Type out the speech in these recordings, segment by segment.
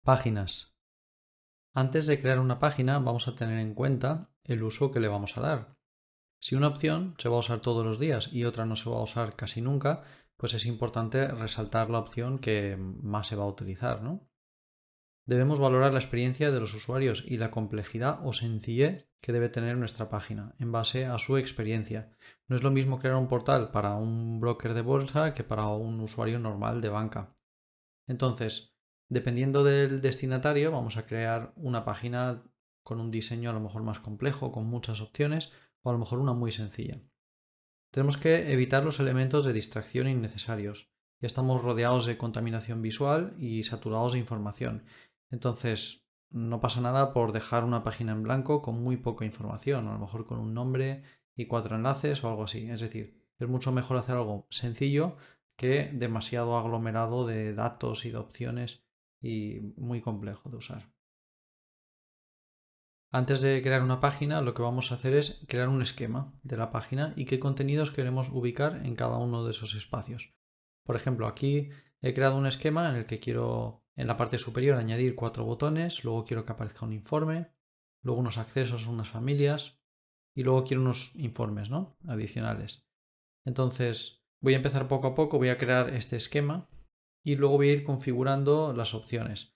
Páginas. Antes de crear una página vamos a tener en cuenta el uso que le vamos a dar. Si una opción se va a usar todos los días y otra no se va a usar casi nunca, pues es importante resaltar la opción que más se va a utilizar, ¿no? Debemos valorar la experiencia de los usuarios y la complejidad o sencillez que debe tener nuestra página en base a su experiencia. No es lo mismo crear un portal para un broker de bolsa que para un usuario normal de banca. Entonces, dependiendo del destinatario, vamos a crear una página con un diseño a lo mejor más complejo, con muchas opciones, o a lo mejor una muy sencilla. Tenemos que evitar los elementos de distracción innecesarios. Ya estamos rodeados de contaminación visual y saturados de información. Entonces, no pasa nada por dejar una página en blanco con muy poca información, a lo mejor con un nombre y 4 enlaces o algo así. Es decir, es mucho mejor hacer algo sencillo que demasiado aglomerado de datos y de opciones y muy complejo de usar. Antes de crear una página, lo que vamos a hacer es crear un esquema de la página y qué contenidos queremos ubicar en cada uno de esos espacios. Por ejemplo, aquí he creado un esquema en el que quiero en la parte superior añadir 4 botones, luego quiero que aparezca un informe, luego unos accesos a unas familias y luego quiero unos informes, ¿no?, adicionales. Entonces voy a empezar poco a poco, voy a crear este esquema y luego voy a ir configurando las opciones.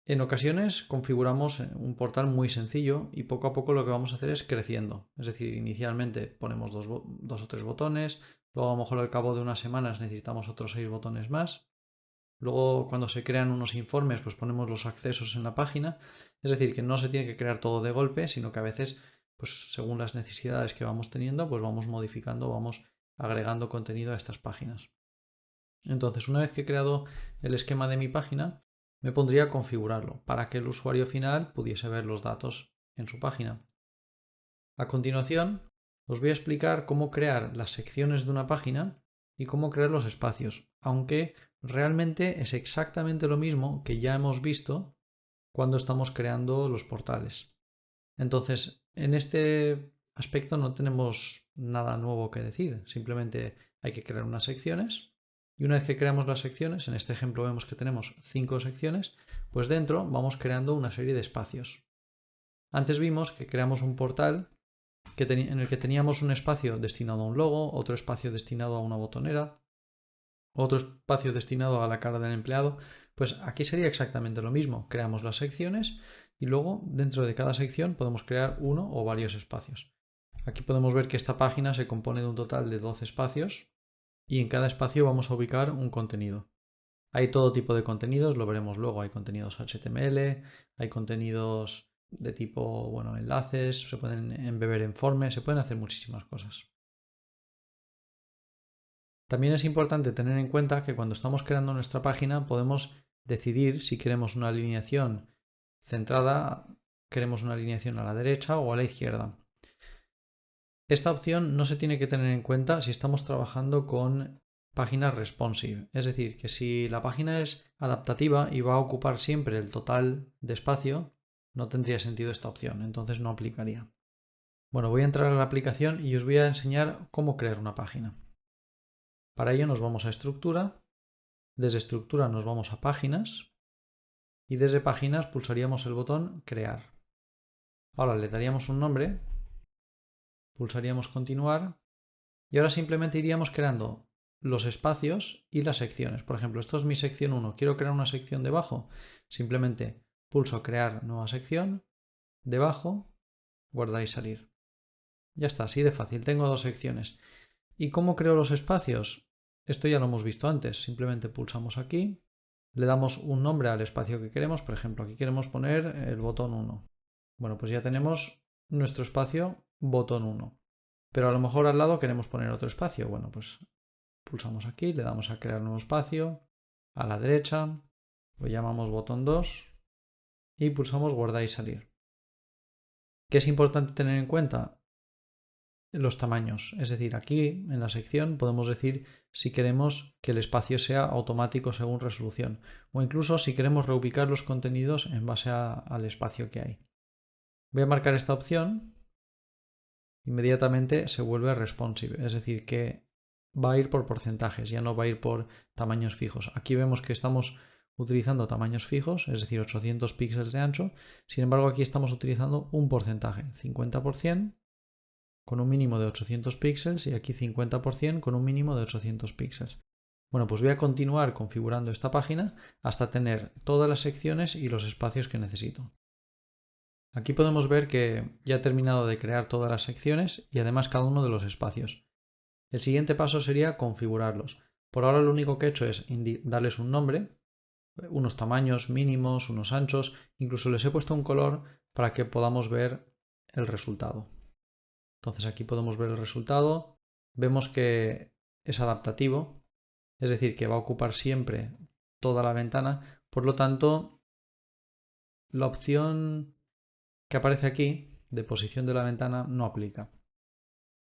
En ocasiones configuramos un portal muy sencillo y poco a poco lo que vamos a hacer es creciendo. Es decir, inicialmente ponemos dos o tres botones, luego a lo mejor al cabo de unas semanas necesitamos otros 6 botones más. Luego cuando se crean unos informes pues ponemos los accesos en la página. Es decir, que no se tiene que crear todo de golpe, sino que a veces pues según las necesidades que vamos teniendo pues vamos modificando, vamos agregando contenido a estas páginas. Entonces, una vez que he creado el esquema de mi página, me pondría a configurarlo para que el usuario final pudiese ver los datos en su página. A continuación, os voy a explicar cómo crear las secciones de una página y cómo crear los espacios, aunque realmente es exactamente lo mismo que ya hemos visto cuando estamos creando los portales. Entonces, en este aspecto no tenemos nada nuevo que decir, simplemente hay que crear unas secciones y una vez que creamos las secciones, en este ejemplo vemos que tenemos 5 secciones, pues dentro vamos creando una serie de espacios. Antes vimos que creamos un portal en el que teníamos un espacio destinado a un logo, otro espacio destinado a una botonera, otro espacio destinado a la cara del empleado. Pues aquí sería exactamente lo mismo. Creamos las secciones y luego dentro de cada sección podemos crear uno o varios espacios. Aquí podemos ver que esta página se compone de un total de 12 espacios y en cada espacio vamos a ubicar un contenido. Hay todo tipo de contenidos, lo veremos luego. Hay contenidos HTML, hay contenidos de tipo, bueno, enlaces, se pueden embeber en formas, se pueden hacer muchísimas cosas. También es importante tener en cuenta que cuando estamos creando nuestra página podemos decidir si queremos una alineación centrada, queremos una alineación a la derecha o a la izquierda. Esta opción no se tiene que tener en cuenta si estamos trabajando con páginas responsive, es decir, que si la página es adaptativa y va a ocupar siempre el total de espacio, no tendría sentido esta opción, entonces no aplicaría. Bueno, voy a entrar a la aplicación y os voy a enseñar cómo crear una página. Para ello nos vamos a estructura, desde estructura nos vamos a páginas y desde páginas pulsaríamos el botón crear. Ahora le daríamos un nombre, pulsaríamos continuar y ahora simplemente iríamos creando los espacios y las secciones. Por ejemplo, esto es mi sección 1, quiero crear una sección debajo, simplemente pulso crear nueva sección, debajo, guardar y salir. Ya está, así de fácil, tengo 2 secciones. ¿Y cómo creo los espacios? Esto ya lo hemos visto antes, simplemente pulsamos aquí, le damos un nombre al espacio que queremos, por ejemplo, aquí queremos poner el botón 1. Bueno, pues ya tenemos nuestro espacio botón 1. Pero a lo mejor al lado queremos poner otro espacio. Bueno, pues pulsamos aquí, le damos a crear nuevo espacio, a la derecha, lo llamamos botón 2 y pulsamos guardar y salir. ¿Qué es importante tener en cuenta? Los tamaños, es decir, aquí en la sección podemos decir si queremos que el espacio sea automático según resolución o incluso si queremos reubicar los contenidos en base al espacio que hay. Voy a marcar esta opción, inmediatamente se vuelve responsive, es decir, que va a ir por porcentajes, ya no va a ir por tamaños fijos. Aquí vemos que estamos utilizando tamaños fijos, es decir, 800 píxeles de ancho. Sin embargo, aquí estamos utilizando un porcentaje, 50% con un mínimo de 800 píxeles y aquí 50% con un mínimo de 800 píxeles. Bueno, pues voy a continuar configurando esta página hasta tener todas las secciones y los espacios que necesito. Aquí podemos ver que ya he terminado de crear todas las secciones y además cada uno de los espacios. El siguiente paso sería configurarlos. Por ahora lo único que he hecho es darles un nombre, unos tamaños mínimos, unos anchos, incluso les he puesto un color para que podamos ver el resultado. Entonces aquí podemos ver el resultado, vemos que es adaptativo, es decir, que va a ocupar siempre toda la ventana, por lo tanto la opción que aparece aquí de posición de la ventana no aplica.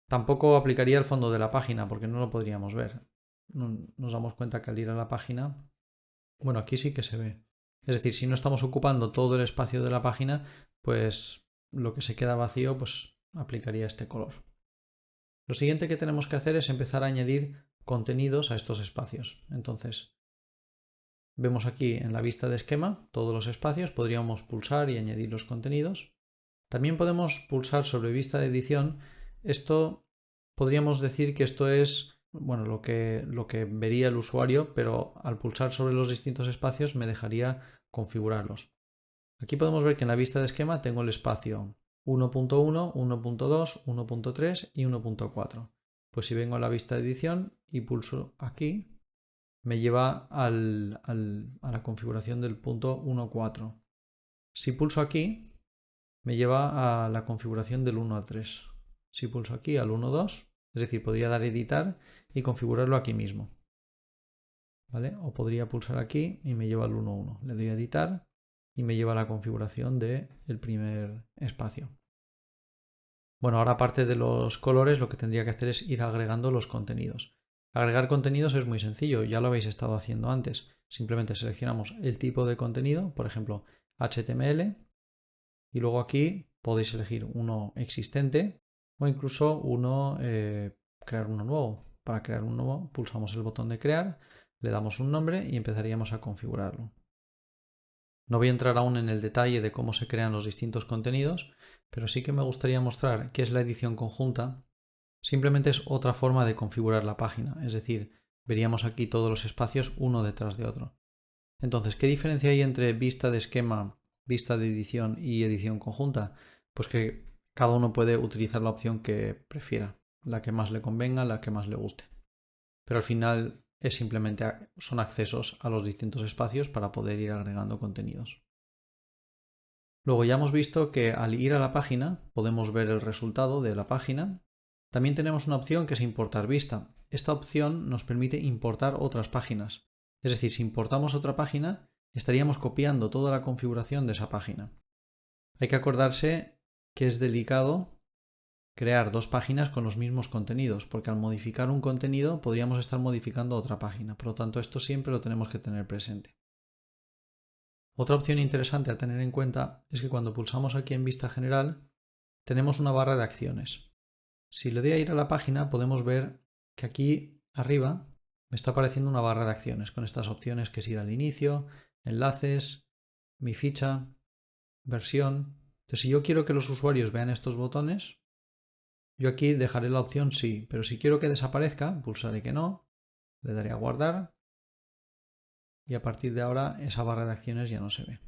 Tampoco aplicaría el fondo de la página porque no lo podríamos ver. Nos damos cuenta que al ir a la página, bueno, aquí sí que se ve. Es decir, si no estamos ocupando todo el espacio de la página, pues lo que se queda vacío, pues aplicaría este color. Lo siguiente que tenemos que hacer es empezar a añadir contenidos a estos espacios. Entonces, vemos aquí en la vista de esquema todos los espacios, podríamos pulsar y añadir los contenidos. También podemos pulsar sobre vista de edición. Esto podríamos decir que esto es lo que vería el usuario, pero al pulsar sobre los distintos espacios me dejaría configurarlos. Aquí podemos ver que en la vista de esquema tengo el espacio 1.1, 1.2, 1.3 y 1.4. Pues si vengo a la vista de edición y pulso aquí, me lleva a la configuración del punto 1.4. Si pulso aquí, me lleva a la configuración del 1 al 3. Si pulso aquí al 1.2, es decir, podría dar a editar y configurarlo aquí mismo. ¿Vale? O podría pulsar aquí y me lleva al 1.1. Le doy a editar y me lleva a la configuración del primer espacio. Bueno, ahora aparte de los colores, lo que tendría que hacer es ir agregando los contenidos. Agregar contenidos es muy sencillo, ya lo habéis estado haciendo antes. Simplemente seleccionamos el tipo de contenido, por ejemplo, HTML, y luego aquí podéis elegir uno existente o incluso crear uno nuevo. Para crear un nuevo, pulsamos el botón de crear, le damos un nombre y empezaríamos a configurarlo. No voy a entrar aún en el detalle de cómo se crean los distintos contenidos, pero sí que me gustaría mostrar qué es la edición conjunta. Simplemente es otra forma de configurar la página, es decir, veríamos aquí todos los espacios uno detrás de otro. Entonces, ¿qué diferencia hay entre vista de esquema, vista de edición y edición conjunta? Pues que cada uno puede utilizar la opción que prefiera, la que más le convenga, la que más le guste. Pero al final son accesos a los distintos espacios para poder ir agregando contenidos. Luego ya hemos visto que al ir a la página podemos ver el resultado de la página. También tenemos una opción que es importar vista. Esta opción nos permite importar otras páginas. Es decir, si importamos otra página, estaríamos copiando toda la configuración de esa página. Hay que acordarse que es delicado crear dos páginas con los mismos contenidos, porque al modificar un contenido podríamos estar modificando otra página. Por lo tanto, esto siempre lo tenemos que tener presente. Otra opción interesante a tener en cuenta es que cuando pulsamos aquí en vista general, tenemos una barra de acciones. Si le doy a ir a la página, podemos ver que aquí arriba me está apareciendo una barra de acciones con estas opciones que es ir al inicio, enlaces, mi ficha, versión. Entonces, si yo quiero que los usuarios vean estos botones, yo aquí dejaré la opción sí, pero si quiero que desaparezca, pulsaré que no, le daré a guardar y a partir de ahora esa barra de acciones ya no se ve.